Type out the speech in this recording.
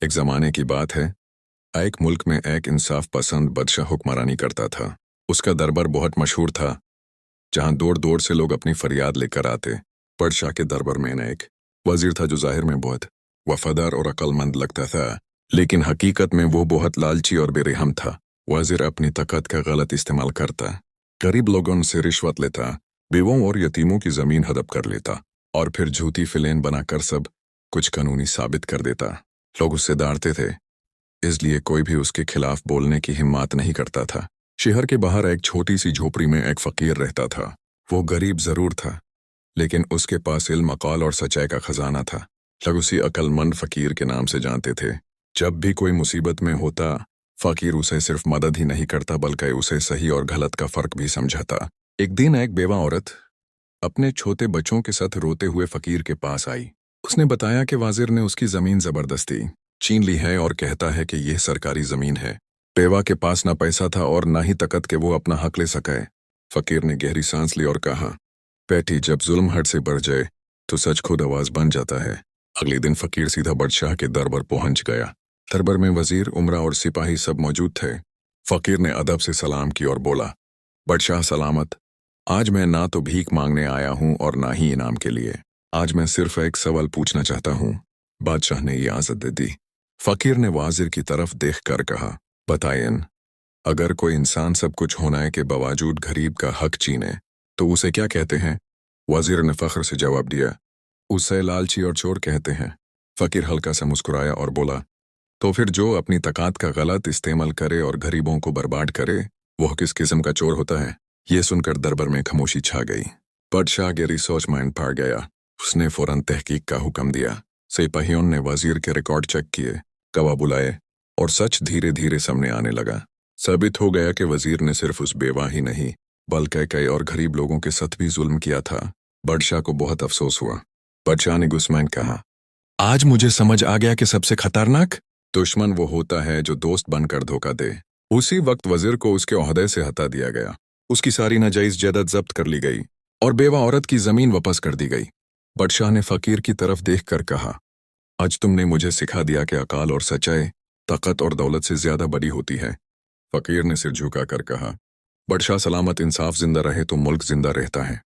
एक ज़माने की बात है, एक मुल्क में एक इंसाफ पसंद बादशाह हुक्मरानी करता था। उसका दरबार बहुत मशहूर था, जहाँ दूर दूर से लोग अपनी फरियाद लेकर आते। बादशाह के दरबार में एक वजीर था जो जाहिर में बहुत वफादार और अक्लमंद लगता था, लेकिन हकीकत में वो बहुत लालची और बेरहम था। वजीर अपनी ताकत का गलत इस्तेमाल करता, गरीब लोगों से रिश्वत लेता, बेवों और यतीमों की ज़मीन हड़प कर लेता और फिर झूठी फिलें बनाकर सब कुछ कानूनी साबित कर देता। लोग उससे डरते थे, इसलिए कोई भी उसके खिलाफ बोलने की हिम्मत नहीं करता था। शहर के बाहर एक छोटी सी झोपड़ी में एक फकीर रहता था। वो गरीब जरूर था, लेकिन उसके पास इल्म, अक़ल और सच्चाई का खजाना था। लोग उसी अक्लमंद फकीर के नाम से जानते थे। जब भी कोई मुसीबत में होता, फकीर उसे सिर्फ मदद ही नहीं करता बल्कि उसे सही और गलत का फर्क भी समझाता। एक दिन एक बेवा औरत अपने छोटे बच्चों के साथ रोते हुए फकीर के पास आई। उसने बताया कि वाजिर ने उसकी जमीन जबरदस्ती छीन ली है और कहता है कि यह सरकारी जमीन है। बेवा के पास ना पैसा था और ना ही ताकत के वो अपना हक ले सके। फकीर ने गहरी सांस ली और कहा, बेटी, जब जुल्म हद से बढ़ जाए तो सच खुद आवाज बन जाता है। अगले दिन फकीर सीधा बादशाह के दरबार पहुंच गया। दरबार में वजीर, उमरा और सिपाही सब मौजूद थे। फकीर ने अदब से सलाम की और बोला, बादशाह सलामत। आज मैं ना तो भीख मांगने आया हूं और ना ही इनाम के लिए। आज मैं सिर्फ एक सवाल पूछना चाहता हूं। बादशाह ने इजाजत दे दी। फकीर ने वाजिर की तरफ देखकर कहा, बताएं, अगर कोई इंसान सब कुछ होने के बावजूद गरीब का हक छीने तो उसे क्या कहते हैं? वजीर ने फख्र से जवाब दिया, उसे लालची और चोर कहते हैं। फकीर हल्का सा मुस्कुराया और बोला, तो फिर जो अपनी ताकत का गलत इस्तेमाल करे और गरीबों को बर्बाद करे, वह किस किस्म का चोर होता है? ये सुनकर दरबार में खामोशी छा गई। बादशाह गहरी सोच में पड़ गया। उसने फौरन तहकीक का हुक्म दिया। सिपाहियों ने वजीर के रिकॉर्ड चेक किए, गवाह बुलाए और सच धीरे धीरे सामने आने लगा। साबित हो गया कि वजीर ने सिर्फ उस बेवा ही नहीं बल्कि कई और गरीब लोगों के साथ भी जुल्म किया था। बादशाह को बहुत अफसोस हुआ। बादशाह ने गुस्से में कहा, आज मुझे समझ आ गया कि सबसे खतरनाक दुश्मन वो होता है जो दोस्त बनकर धोखा दे। उसी वक्त वजीर को उसके ओहदे से हटा दिया गया। उसकी सारी नाजायज जायदाद जब्त कर ली गई और बेवा औरत की जमीन वापस कर दी गई। बादशाह ने फकीर की तरफ देखकर कहा, आज तुमने मुझे सिखा दिया कि अकाल और सच्चाई ताकत और दौलत से ज्यादा बड़ी होती है। फकीर ने सिर झुकाकर कहा, बादशाह सलामत, इंसाफ जिंदा रहे तो मुल्क जिंदा रहता है।